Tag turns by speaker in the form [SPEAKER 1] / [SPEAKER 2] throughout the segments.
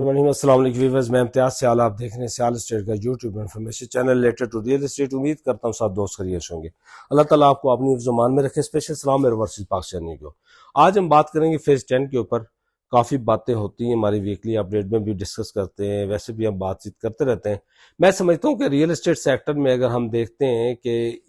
[SPEAKER 1] अस्सलाम वालेकुम व्यूअर्स, मैं इम्तियाज सियाल, आप देख रहे हैं सियाल एस्टेट का YouTube information channel related to real estate. उम्मीद करता हूँ सब दोस्त खैरियत से होंगे। अल्लाह ताला आपको अपनी ज़ुबान में रखे। स्पेशल सलाम मेरे वर्सेस पाकिस्तानी को। आज हम बात करेंगे फेज 10 के ऊपर। काफ़ी बातें होती हैं, हमारी वीकली अपडेट में भी डिस्कस करते हैं, वैसे भी हम बातचीत करते रहते हैं। मैं समझता हूँ कि रियल एस्टेट सेक्टर में अगर हम देखते हैं कि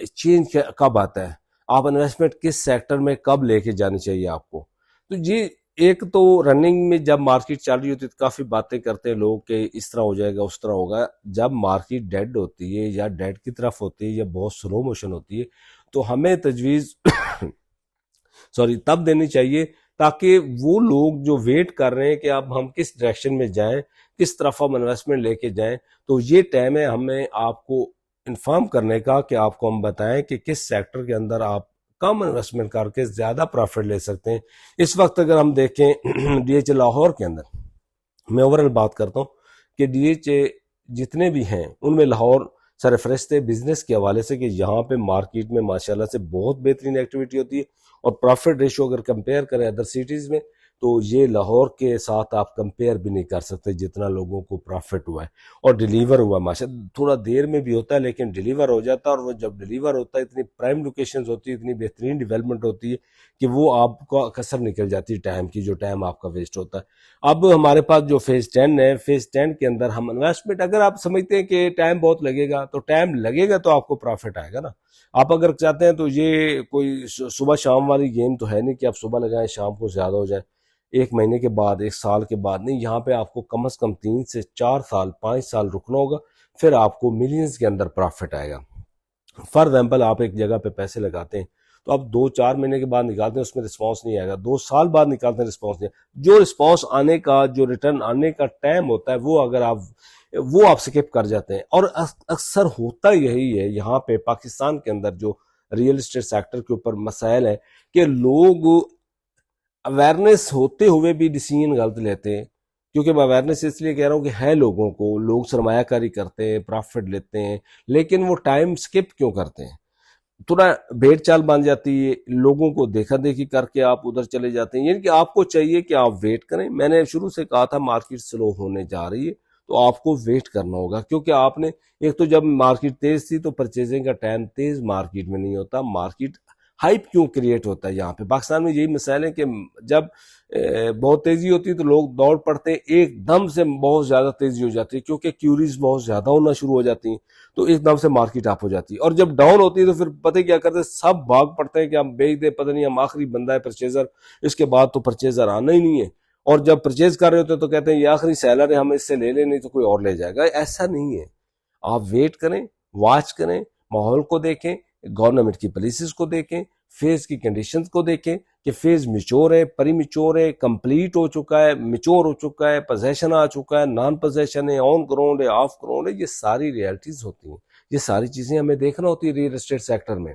[SPEAKER 1] चेंज कब आता है, आप इन्वेस्टमेंट किस सेक्टर में कब लेके जानी चाहिए आपको, तो जी एक तो रनिंग में जब मार्केट चल रही होती है तो काफी बातें करते हैं लोग कि इस तरह हो जाएगा उस तरह होगा। जब मार्केट डेड होती है या डेड की तरफ होती है या बहुत स्लो मोशन होती है तो हमें तजवीज सॉरी तब देनी चाहिए, ताकि वो लोग जो वेट कर रहे हैं कि अब हम किस डायरेक्शन में जाएं, किस तरफ हम इन्वेस्टमेंट लेके जाएं, तो ये टाइम है हमें आपको इन्फॉर्म करने का कि आपको हम बताएं कि किस सेक्टर के अंदर आप कम इन्वेस्टमेंट करके ज्यादा प्रॉफिट ले सकते हैं। इस वक्त अगर हम देखें डीएच लाहौर के अंदर, मैं ओवरऑल बात करता हूँ कि डीएच जितने भी हैं उनमें लाहौर सरफहरिस्त है बिजनेस के हवाले से कि यहाँ पे मार्केट में माशाल्लाह से बहुत बेहतरीन एक्टिविटी होती है। और प्रॉफिट रेशियो अगर कंपेयर करें अदर सिटीज में तो ये लाहौर के साथ आप कंपेयर भी नहीं कर सकते जितना लोगों को प्रॉफिट हुआ है। और डिलीवर हुआ माशा थोड़ा देर में भी होता है लेकिन डिलीवर हो जाता है। और वो जब डिलीवर होता है इतनी प्राइम लोकेशंस होती है, इतनी बेहतरीन डेवलपमेंट होती है कि वो आपको कसर निकल जाती है टाइम की, जो टाइम आपका वेस्ट होता है। अब हमारे पास जो फेज 10 है, फेज 10 के अंदर हम इन्वेस्टमेंट अगर आप समझते हैं कि टाइम बहुत लगेगा तो टाइम लगेगा तो आपको प्रॉफिट आएगा ना। आप अगर चाहते हैं तो ये कोई सुबह शाम वाली गेम तो है नहीं कि आप सुबह लगाएं शाम को ज्यादा हो जाए। एक महीने के बाद, एक साल के बाद नहीं, यहाँ पे आपको कम से कम 3 से 4 साल 5 साल रुकना होगा, फिर आपको मिलियंस के अंदर प्रॉफिट आएगा। फॉर एग्जाम्पल आप एक जगह पे पैसे लगाते हैं तो आप 2-4 महीने के बाद निकालते हैं, उसमें रिस्पॉन्स नहीं आएगा। 2 साल बाद निकालते हैं, रिस्पॉन्स नहीं। जो रिस्पॉन्स आने का, जो रिटर्न आने का टाइम होता है वो अगर आप स्किप कर जाते हैं। और अक्सर होता यही है यहाँ पे पाकिस्तान के अंदर जो रियल एस्टेट सेक्टर के ऊपर मसाइल है कि लोग अवेयरनेस होते हुए भी डिसीजन गलत लेते हैं। क्योंकि मैं अवेयरनेस इसलिए कह रहा हूँ कि है लोगों को, लोग सरमायाकारी करते हैं, प्रॉफिट लेते हैं, लेकिन वो टाइम स्किप क्यों करते हैं? थोड़ा भेड़ चाल बन जाती है, लोगों को देखा देखी करके आप उधर चले जाते हैं। यानी कि आपको चाहिए कि आप वेट करें। मैंने शुरू से कहा था मार्केट स्लो होने जा रही है तो आपको वेट करना होगा, क्योंकि आपने एक तो जब मार्केट तेज थी तो परचेजिंग का टाइम तेज मार्केट में नहीं होता। मार्केट हाइप क्यों क्रिएट होता है? यहाँ पे पाकिस्तान में यही मसाइल है कि जब बहुत तेजी होती है तो लोग दौड़ पड़ते हैं, एकदम से बहुत ज्यादा तेजी हो जाती है क्योंकि क्यूरीज बहुत ज्यादा होना शुरू हो जाती हैं, तो एकदम से मार्केट अप हो जाती है। और जब डाउन होती है तो फिर पता क्या करते हैं, सब भाग पड़ते हैं कि हम बेच दे, पता नहीं हम आखिरी बंदा है परचेजर, इसके बाद तो परचेजर आना ही नहीं है। और जब परचेज कर रहे होते हैं तो कहते हैं ये आखिरी सेलर है, हम इससे ले लें नहीं तो कोई और ले जाएगा। ऐसा नहीं है। आप वेट करें, वॉच करें, माहौल को देखें, गवर्नमेंट की पॉलिसीज को देखें, फेज की कंडीशंस को देखें कि फेज मिच्योर है, परी मिच्योर है, कंप्लीट हो चुका है, मिच्योर हो चुका है, पोजेशन आ चुका है, नॉन पोजेशन है, ऑन ग्राउंड है, ऑफ ग्राउंड है। ये सारी रियलिटीज होती हैं, ये सारी चीजें हमें देखना होती है रियल एस्टेट सेक्टर में।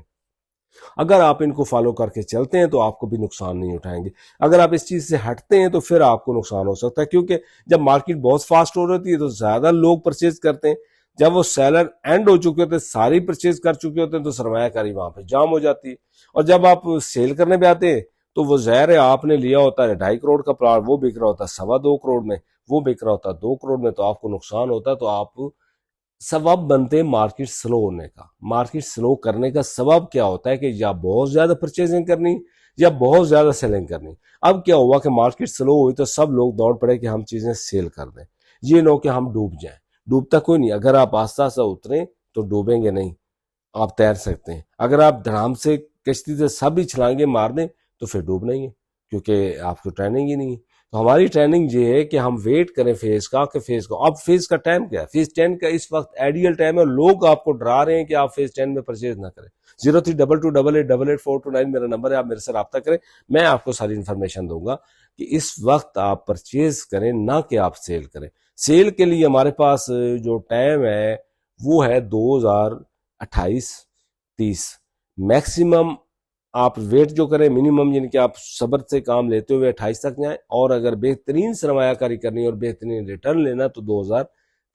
[SPEAKER 1] अगर आप इनको फॉलो करके चलते हैं तो आपको भी नुकसान नहीं उठाएंगे। अगर आप इस चीज से हटते हैं तो फिर आपको नुकसान हो सकता है, क्योंकि जब मार्केट बहुत फास्ट हो रही है तो ज्यादा लोग परचेज करते हैं। जब वो सेलर एंड हो चुके होते हैं, सारी परचेज कर चुके होते हैं, तो सरमायाकारी वहां पे जाम हो जाती है। और जब आप सेल करने पे आते हैं तो वो ज़ाहिर है आपने लिया होता है 2.5 करोड़ का प्लॉट, वो बिक रहा होता है 2.25 करोड़ में, वो बिक रहा होता है 2 करोड़ में, तो आपको नुकसान होता है। तो आप सबब बनते हैं मार्केट स्लो होने का। मार्केट स्लो करने का सबब क्या होता है कि या बहुत ज्यादा परचेजिंग करनी या बहुत ज्यादा सेलिंग करनी। अब क्या हुआ कि मार्केट स्लो हुई तो सब लोग दौड़ पड़े कि हम चीजें सेल कर दें, ये नो कि हम डूब जाएं। डूबता कोई नहीं। अगर आप आस्ता आस्ता उतरें तो डूबेंगे नहीं, आप तैर सकते हैं। अगर आप धड़ाम से कश्ती से सब ही छलांगे मार दें तो फिर डूबना ही है, क्योंकि आपको ट्रेनिंग ही नहीं है। तो हमारी ट्रेनिंग ये है कि हम वेट करें फेज का, कि फेज को। अब फेज का टाइम क्या है? फेज 10 का इस वक्त आइडियल टाइम है। लोग आपको डरा रहे हैं कि आप फेज 10 में परचेज ना करें। 0322888849 मेरा नंबर है, आप मेरे से रब्ता करें, मैं आपको सारी इंफॉर्मेशन दूंगा कि इस वक्त आप परचेज करें, ना कि आप सेल करें। सेल के लिए हमारे पास जो टाइम है वो है 2028-30। मैक्सिमम आप वेट जो करें, मिनिमम यानी कि आप सब्र से काम लेते हुए 28 तक जाएं। और अगर बेहतरीन सरमायाकारी करनी और बेहतरीन रिटर्न लेना तो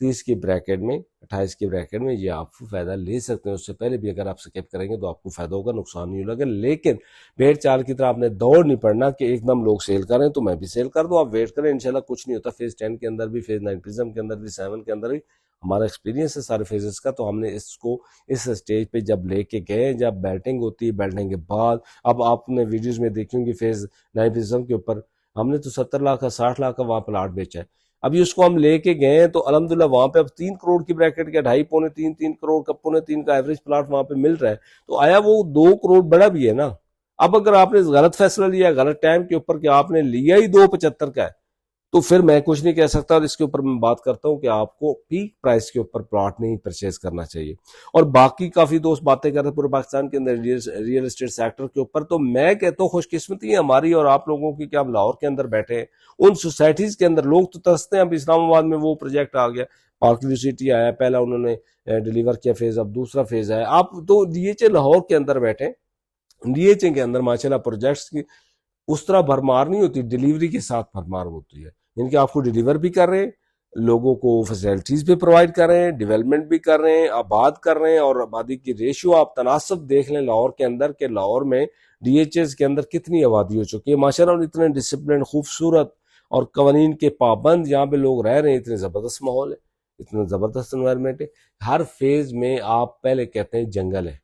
[SPEAKER 1] 30 की ब्रैकेट में, 28 की ब्रैकेट में ये आप फायदा ले सकते हैं। उससे पहले भी अगर आप स्किप करेंगे तो आपको फायदा होगा, नुकसान नहीं होगा। लेकिन भेड़ चाल की तरह आपने दौड़ नहीं पड़ना कि एकदम लोग सेल करें तो मैं भी सेल कर दूं। आप वेट करें, इंशाल्लाह कुछ नहीं होता। फेज 10 के अंदर भी, फेज 9 प्रिज्म के अंदर भी, 7 के अंदर भी हमारा एक्सपीरियंस है सारे फेजेस का। तो हमने इसको इस स्टेज पे जब लेके गए, जब बैटिंग होती है, बैठने के बाद, अब आपने वीडियोज में देखी होंगी फेज 9 प्रिज्म के ऊपर हमने तो 70 लाख का 60 लाख का वहां प्लाट बेचा है। अभी उसको हम लेके गए तो अल्हम्दुलिल्लाह वहां पे अब 3 करोड़ की ब्रैकेट के 2.5 पौने 3 करोड़ का, पौने 3 का एवरेज प्लाट वहां पे मिल रहा है। तो आया वो 2 करोड़ बड़ा भी है ना। अब अगर आपने गलत फैसला लिया, गलत टाइम के ऊपर, कि आपने लिया ही 2.75 का है, तो फिर मैं कुछ नहीं कह सकता। और इसके ऊपर मैं बात करता हूं कि आपको पीक प्राइस के ऊपर प्लॉट नहीं परचेज करना चाहिए। और बाकी काफी दोस्त बातें कर रहे हैं पूरे पाकिस्तान के अंदर रियल एस्टेट सेक्टर के ऊपर। तो मैं कहता हूँ खुशकिस्मती है हमारी और आप लोगों की कि आप लाहौर के अंदर बैठे हैं। उन सोसाइटीज के अंदर लोग तो तरसते हैं। अब इस्लामाबाद में वो प्रोजेक्ट आ गया, पार्क सिटी आया, पहला उन्होंने डिलीवर किया फेज, अब दूसरा फेज है। आप तो डीएचए लाहौर के अंदर बैठे, डीएचए के अंदर माशाल्लाह प्रोजेक्ट्स की उस तरह भरमार नहीं होती, डिलीवरी के साथ भरमार होती है। यानी कि आपको डिलीवर भी कर रहे हैं, लोगों को फैसिलिटीज भी प्रोवाइड कर रहे हैं, डेवलपमेंट भी कर रहे हैं, आबाद कर रहे हैं। और आबादी की रेशियो आप तनासब देख लें लाहौर के अंदर, के लाहौर में डीएचएस के अंदर कितनी आबादी हो चुकी है माशाल्लाह। इतने डिसिप्लिन, खूबसूरत और कवानीन के पाबंद यहाँ पे लोग रह रहे हैं। इतने जबरदस्त माहौल है, इतना जबरदस्त एनवायरमेंट है। हर फेज में आप पहले कहते हैं जंगल है,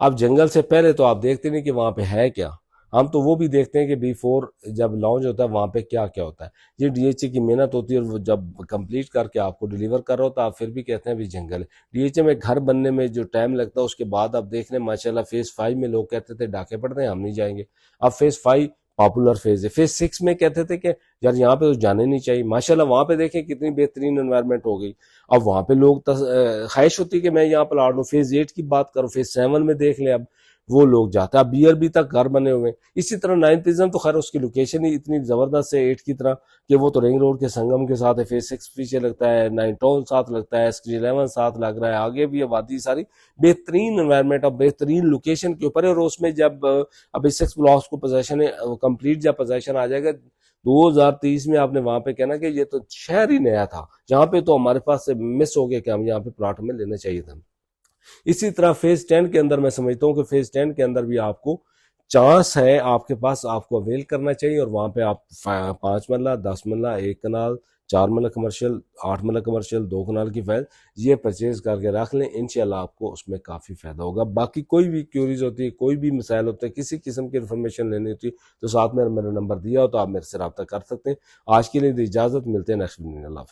[SPEAKER 1] अब जंगल से पहले तो आप देखते नहीं कि वहां पे है क्या। हम तो वो भी देखते हैं कि बिफोर जब लॉन्च होता है वहां पे क्या क्या होता है। ये डीएचए की मेहनत होती है और वो जब कंप्लीट करके आपको डिलीवर कर रहा होता है, आप फिर भी कहते हैं भी जंगल है। डीएचए में घर बनने में जो टाइम लगता है, उसके बाद आप देख रहे हैं माशाल्लाह फेज 5 में लोग कहते थे डाके पड़ते हैं, हम नहीं जाएंगे। अब फेज 5 पॉपुलर फेज है। फेज 6 में कहते थे कि यार यहाँ पे तो जाने नहीं चाहिए। माशाल्लाह वहां पे देखें कितनी बेहतरीन एनवायरनमेंट हो गई। अब वहां पे लोग ख्वाहिश होती है कि मैं यहाँ प्लाट लूँ। फेज 8 की बात करूँ, फेज 7 में देख लें अब वो लोग जाते हैं। अब बीआरबी तक घर बने हुए हैं। इसी तरह 9 प्रिज्म तो खैर उसकी लोकेशन ही इतनी जबरदस्त है 8 की तरह कि वो तो रिंग रोड के संगम के साथ है। फेज 6 पीछे लगता है, 9 टाउन साथ लगता है, SK 11 साथ लग रहा है, आगे भी आबादी सारी बेहतरीन एनवायरमेंट और बेहतरीन लोकेशन के ऊपर है। और उसमें जब अभी 6 ब्लॉक्स को पोजेशन कंप्लीट जब पोजेशन आ जाएगा 2030 में, आपने वहां पे कहना कि ये तो शहर ही नया था, जहां पे तो हमारे पास से मिस हो गया कि हम यहाँ पे प्लॉट हमें लेना चाहिए था। इसी तरह फेज 10 के अंदर मैं समझता हूँ कि फेज 10 के अंदर भी आपको चांस है आपके पास, आपको अवेल करना चाहिए। और वहां पे आप 5 मरला, 10 मरला, 1 कनाल, 4 मरला कमर्शियल, 8 मरला कमर्शियल, 2 कनाल की फैल ये परचेज करके रख लें। इंशाल्लाह आपको उसमें काफ़ी फ़ायदा होगा। बाकी कोई भी क्यूरीज होती है, कोई भी मसाइल होते हैं, किसी किस्म की इन्फॉर्मेशन लेनी होती है तो साथ में मेरा नंबर दिया हो तो आप मेरे से रब्ता कर सकते हैं। आज के लिए इजाज़त, मिलते हैं नेक्स्ट वीडियो में। अल्लाह हाफ़िज़।